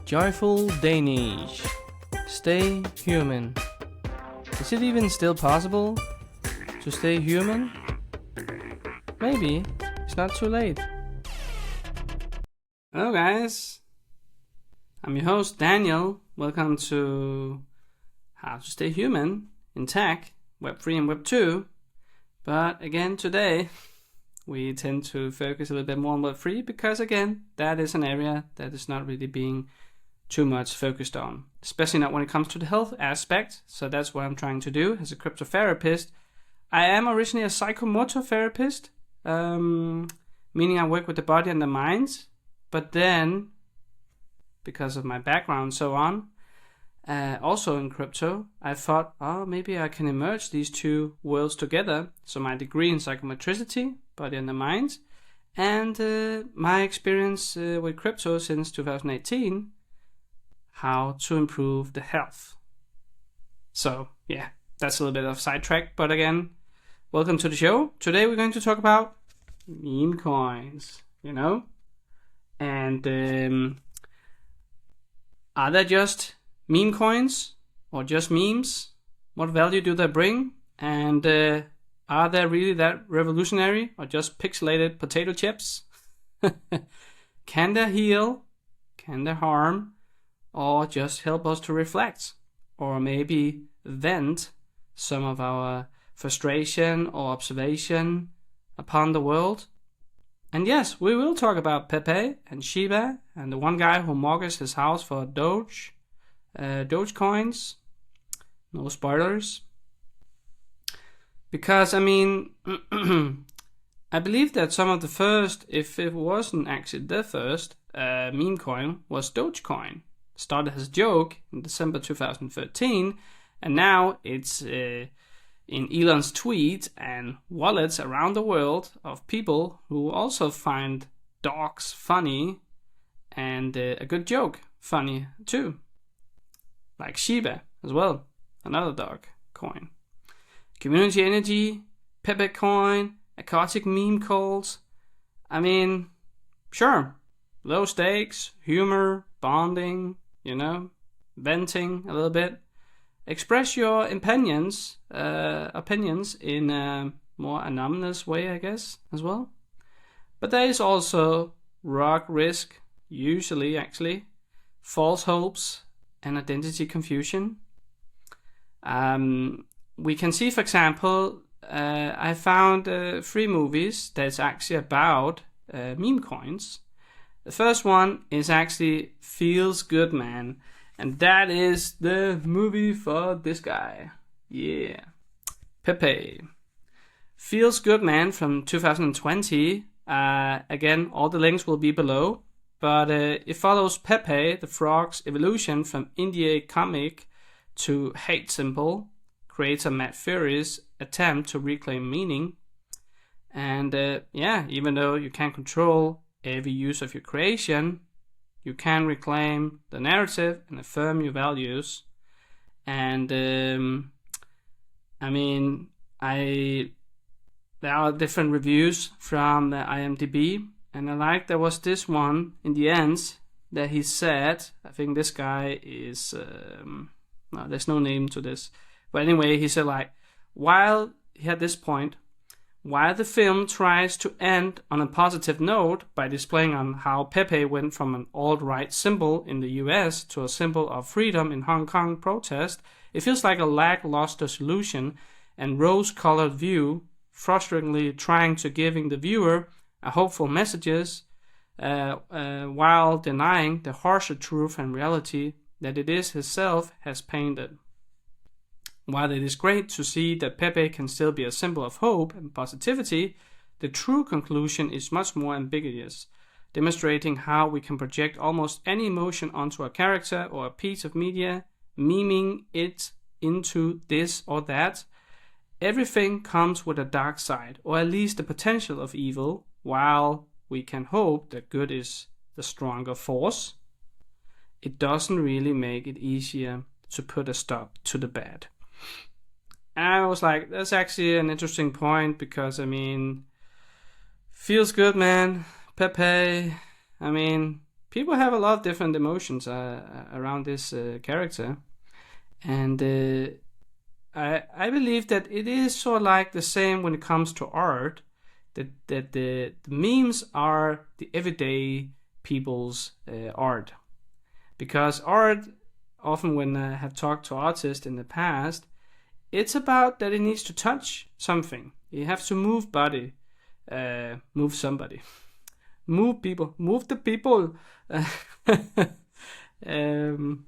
Joyful Danish. Stay human. Is it even still possible to stay human? Maybe. It's not too late. Hello guys. I'm your host Daniel. Welcome to How to Stay Human in Tech, Web 3 and Web 2. But again today we tend to focus a little bit more on Web 3 because again that is an area that is not really being too much focused on, especially not when it comes to the health aspect. So that's what I'm trying to do as a cryptotherapist. I am originally a psychomotor therapist, meaning I work with the body and the mind. But then, because of my background and so on, also in crypto, I thought, maybe I can merge these two worlds together. So my degree in psychometricity, body and the mind, and my experience with crypto since 2018, how to improve the health. So yeah, that's a little bit of sidetrack, but again, welcome to the show. Today we're going to talk about meme coins, and are they just meme coins or just memes? What value do they bring? And are they really that revolutionary or just pixelated potato chips? Can they heal? Can they harm? Or just help us to reflect, or maybe vent some of our frustration or observation upon the world. And yes, we will talk about Pepe and Shiba and the one guy who mortgaged his house for Doge coins. No spoilers. Because, I believe that some of the first, if it wasn't actually the first, meme coin was Dogecoin. Started as a joke in December 2013, and now it's in Elon's tweets and wallets around the world of people who also find dogs funny and a good joke funny too. Like Shiba as well, another dog coin. Community energy, Pepe coin, aquatic meme calls. Sure, low stakes, humor, bonding, venting a little bit. Express your opinions in a more anonymous way, I guess, as well. But there is also rock risk, usually actually, false hopes, and identity confusion. We can see, for example, I found 3 movies that's actually about meme coins. The first one is actually Feels Good Man, and that is the movie for this guy. Yeah. Pepe. Feels Good Man from 2020. Again, all the links will be below, but it follows Pepe the Frog's evolution from indie comic to hate symbol, creator Matt Fury's attempt to reclaim meaning. And even though you can't control every use of your creation, you can reclaim the narrative and affirm your values. And there are different reviews from the IMDb, and I like there was this one in the end that he said, I think this guy is no, there's no name to this, but anyway, he said while he had this point, while the film tries to end on a positive note by displaying on how Pepe went from an alt-right symbol in the US to a symbol of freedom in Hong Kong protest, it feels like a lackluster solution and rose-colored view, frustratingly trying to giving the viewer a hopeful messages while denying the harsher truth and reality that it is himself has painted. While it is great to see that Pepe can still be a symbol of hope and positivity, the true conclusion is much more ambiguous, demonstrating how we can project almost any emotion onto a character or a piece of media, memeing it into this or that. Everything comes with a dark side, or at least the potential of evil, while we can hope that good is the stronger force. It doesn't really make it easier to put a stop to the bad. And I was like, that's actually an interesting point because, feels good, man. Pepe, people have a lot of different emotions around this character, and I believe that it is sort of like the same when it comes to art. That the memes are the everyday people's art, because art, often when I have talked to artists in the past, it's about that it needs to touch something. You have to move body, move somebody, move people, move the people, and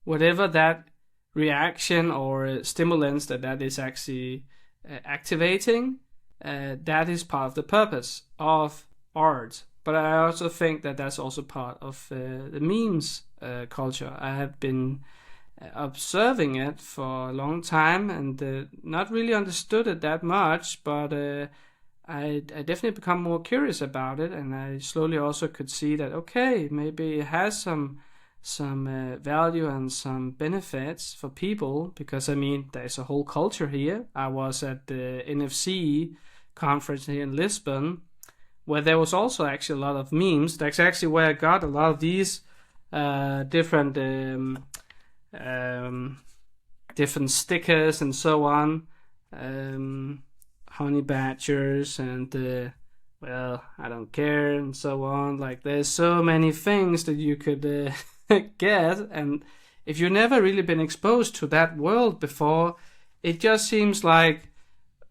whatever that reaction or stimulants that is actually activating, that is part of the purpose of art. But I also think that that's also part of the memes culture. I have been observing it for a long time and not really understood it that much, but I definitely become more curious about it, and I slowly also could see that, okay, maybe it has some value and some benefits for people, because I mean there's a whole culture here. I was at the NFC conference here in Lisbon, where there was also actually a lot of memes. That's actually where I got a lot of these different stickers and so on, honey badgers and well, I don't care and so on. Like, there's so many things that you could get, and if you've never really been exposed to that world before, it just seems like,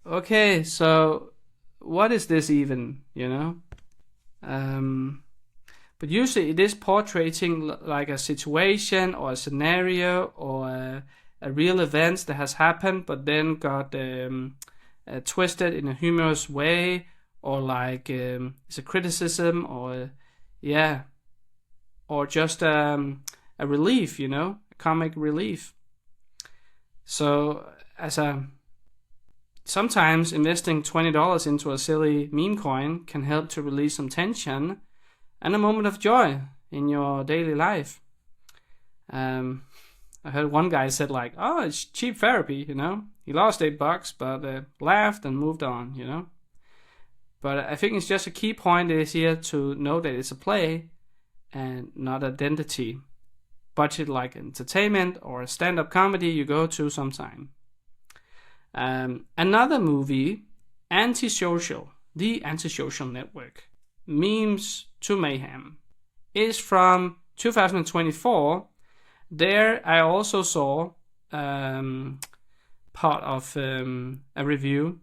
okay, so what is this even, you know? But usually it is portraying like a situation or a scenario or a real event that has happened, but then got twisted in a humorous way, or like it's a criticism, or yeah, or just a relief, you know, a comic relief. So sometimes investing $20 into a silly meme coin can help to release some tension and a moment of joy in your daily life. I heard one guy said like, oh, it's cheap therapy, you know. He lost $8, but laughed and moved on, you know. But I think it's just a key point is here to know that it's a play and not identity. Budget like entertainment or a stand-up comedy you go to sometime. Another movie, The Antisocial Network, Memes to Mayhem, is from 2024. There I also saw part of a review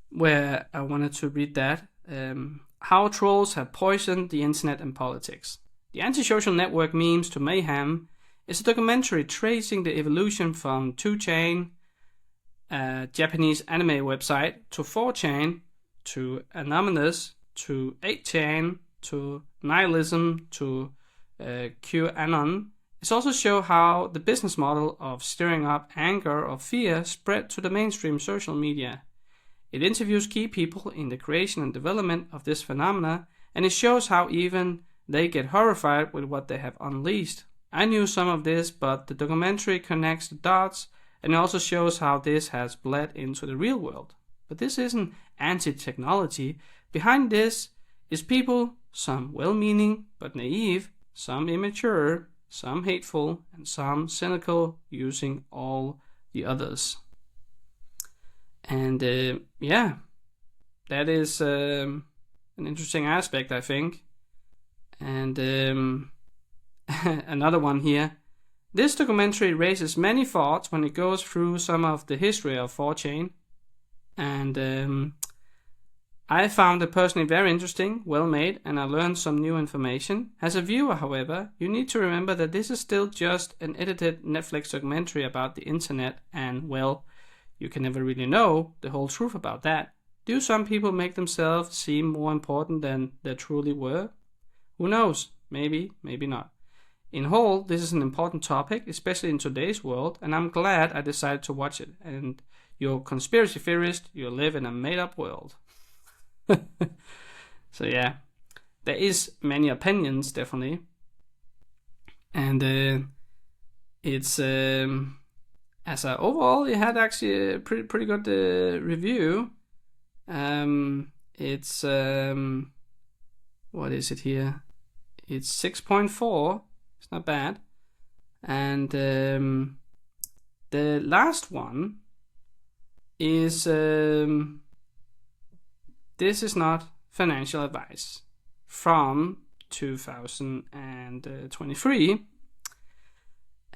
where I wanted to read that. How trolls have poisoned the internet and politics. The Antisocial Network Memes to Mayhem is a documentary tracing the evolution from 2chan, a Japanese anime website, to 4chan, to Anonymous, to 8chan, to Nihilism, to QAnon. It also shows how the business model of stirring up anger or fear spread to the mainstream social media. It interviews key people in the creation and development of this phenomena, and it shows how even they get horrified with what they have unleashed. I knew some of this, but the documentary connects the dots, and it also shows how this has bled into the real world. But this isn't anti-technology. Behind this is people, some well-meaning but naive, some immature, some hateful, and some cynical, using all the others. And yeah, that is an interesting aspect, I think. And another one here. This documentary raises many thoughts when it goes through some of the history of 4chan. And I found it personally very interesting, well made, and I learned some new information. As a viewer, however, you need to remember that this is still just an edited Netflix documentary about the internet, and well, you can never really know the whole truth about that. Do some people make themselves seem more important than they truly were? Who knows? Maybe, maybe not. In whole, this is an important topic, especially in today's world, and I'm glad I decided to watch it. And you're a conspiracy theorist, you live in a made-up world. So yeah, there is many opinions, definitely. And it's... overall, it had actually a pretty good review. It's what is it here? It's 6.4. It's not bad. And the last one is this is not financial advice, from 2023.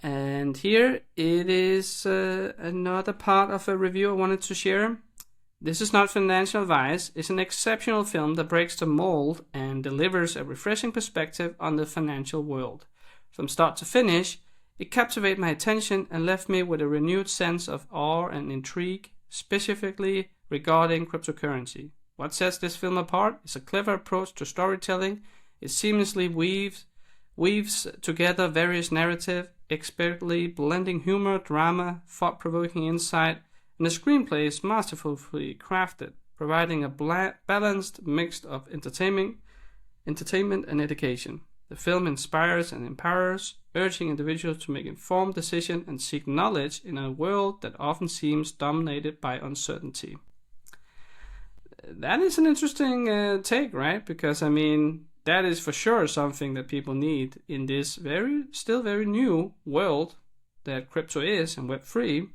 And here it is another part of a review I wanted to share. This is not financial advice. It's an exceptional film that breaks the mold and delivers a refreshing perspective on the financial world. From start to finish, it captivated my attention and left me with a renewed sense of awe and intrigue, specifically regarding cryptocurrency. What sets this film apart is a clever approach to storytelling. It seamlessly weaves together various narratives, expertly blending humor, drama, thought-provoking insight, and the screenplay is masterfully crafted, providing a balanced mix of entertainment and education. The film inspires and empowers, urging individuals to make informed decisions and seek knowledge in a world that often seems dominated by uncertainty. That is an interesting take, right? Because, I mean, that is for sure something that people need in this still very new world that crypto is and Web3.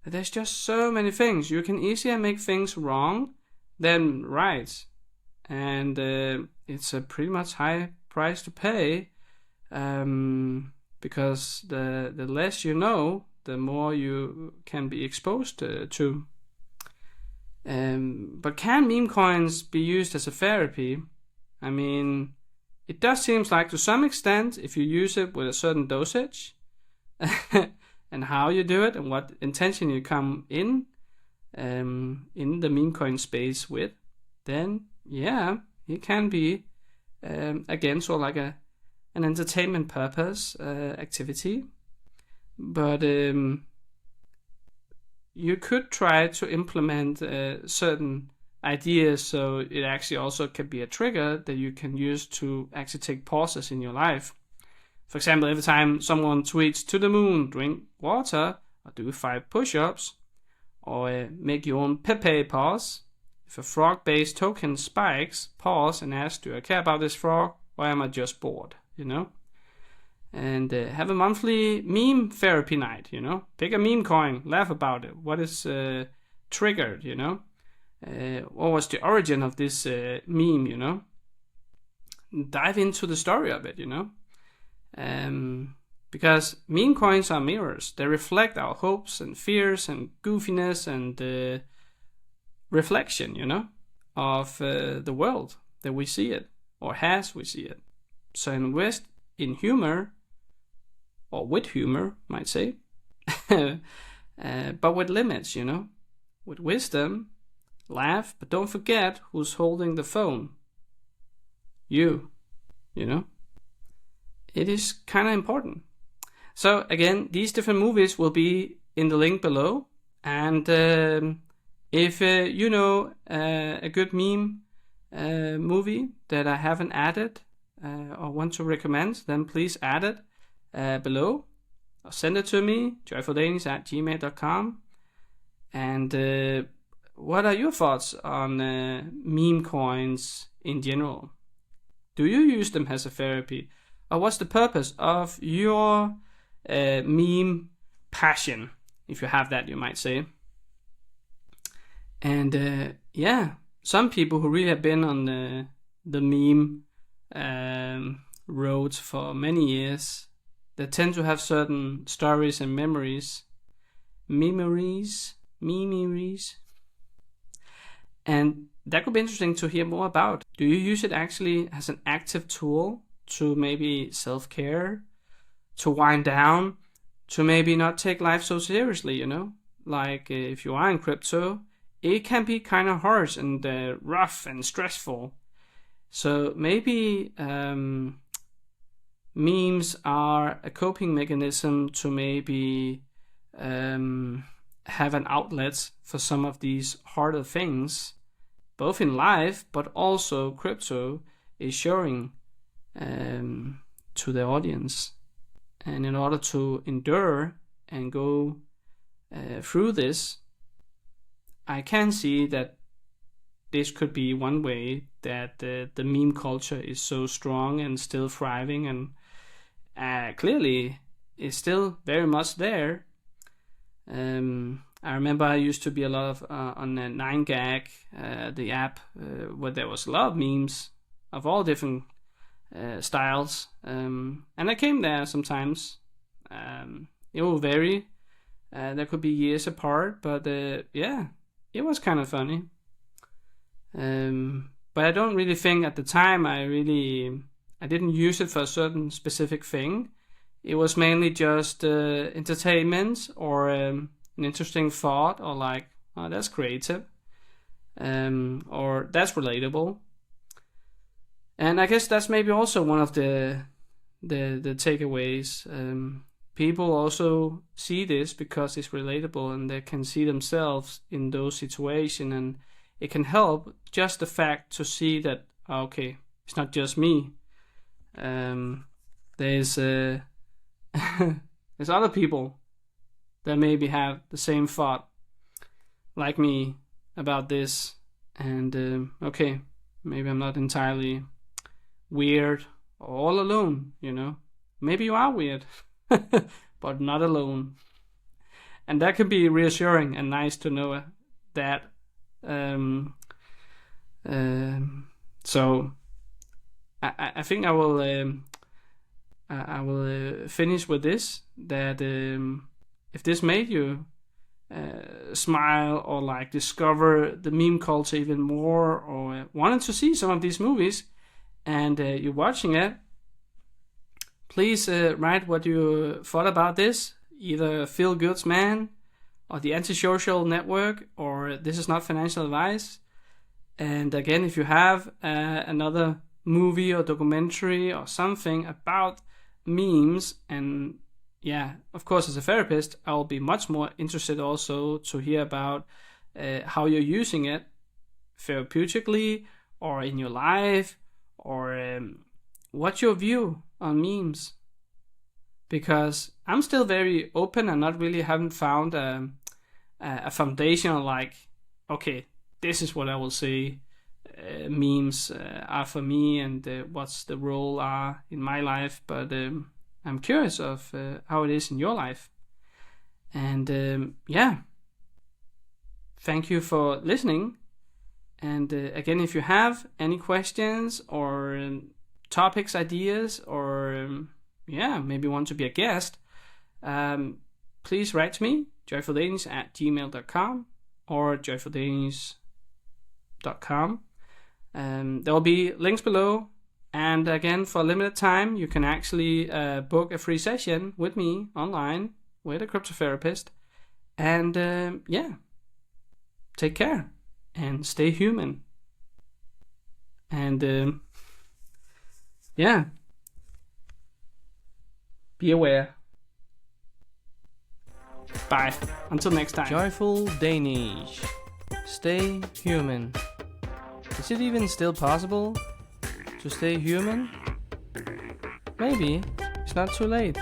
There's just so many things. You can easier make things wrong than right. And it's a pretty much high price to pay, because the less you know, the more you can be exposed to. But can meme coins be used as a therapy? I mean, it does seem like to some extent, if you use it with a certain dosage, and how you do it and what intention you come in the meme coin space with, then yeah, it can be again sort of like an entertainment purpose activity. But you could try to implement certain ideas so it actually also can be a trigger that you can use to actually take pauses in your life. For example, every time someone tweets "to the moon, drink water," or do 5 push-ups, or make your own Pepe pause. If a frog-based token spikes, pause and ask, do I care about this frog, or am I just bored, you know? And have a monthly meme therapy night, you know? Pick a meme coin, laugh about it. What is triggered, you know? What was the origin of this meme, you know? Dive into the story of it, you know? Because meme coins are mirrors. They reflect our hopes and fears and goofiness and reflection, you know, of the world that we see it, or as we see it. So invest in humor, or with humor, might say, but with limits, you know, with wisdom. Laugh, but don't forget who's holding the phone. You know. It is kind of important. So again, these different movies will be in the link below. And if you know a good meme movie that I haven't added or want to recommend, then please add it below. Or send it to me, JoyfulDanish@gmail.com. And what are your thoughts on meme coins in general? Do you use them as a therapy? Or what's the purpose of your meme passion? If you have that, you might say. And yeah, some people who really have been on the meme road for many years, they tend to have certain stories and memories. And that could be interesting to hear more about. Do you use it actually as an active tool to maybe self-care, to wind down, to maybe not take life so seriously, you know? Like if you are in crypto, it can be kind of harsh and rough and stressful. So maybe memes are a coping mechanism to maybe have an outlet for some of these harder things, both in life, but also crypto is showing to the audience. And in order to endure and go through this, I can see that this could be one way that the meme culture is so strong and still thriving, and clearly is still very much there. I remember I used to be a lot of on 9gag, the app, where there was a lot of memes of all different styles, and I came there sometimes. It will vary. There could be years apart, but yeah, it was kind of funny. But I don't really think at the time I didn't use it for a certain specific thing. It was mainly just entertainment, or an interesting thought, or like, oh, that's creative, or that's relatable. And I guess that's maybe also one of the takeaways. People also see this because it's relatable, and they can see themselves in those situations, and it can help just the fact to see that, okay, it's not just me. There's there's other people that maybe have the same thought like me about this, and okay, maybe I'm not entirely weird or all alone, you know. Maybe you are weird, but not alone. And that can be reassuring and nice to know that. So I think I will finish with this, that if this made you smile, or like discover the meme culture even more, or wanted to see some of these movies, and you're watching it, please write what you thought about this, either Feel Goods Man, or The Antisocial Network, or This Is Not Financial Advice. And again, if you have another movie or documentary or something about memes, and yeah, of course, as a therapist, I'll be much more interested also to hear about how you're using it therapeutically or in your life, or what's your view on memes. Because I'm still very open and not really haven't found a foundation, like, okay, this is what I will say memes are for me, and what's the role are in my life. But I'm curious of how it is in your life. And yeah, thank you for listening. And again, if you have any questions or topics, ideas, or yeah, maybe want to be a guest, please write to me, JoyfulDanish@gmail.com or JoyfulDanish.com. There will be links below. And again, for a limited time, you can actually book a free session with me online with a cryptotherapist. And yeah, take care and stay human. And yeah, be aware. Bye. Until next time. Joyful Danish. Stay human. Is it even still possible to stay human? Maybe it's not too late.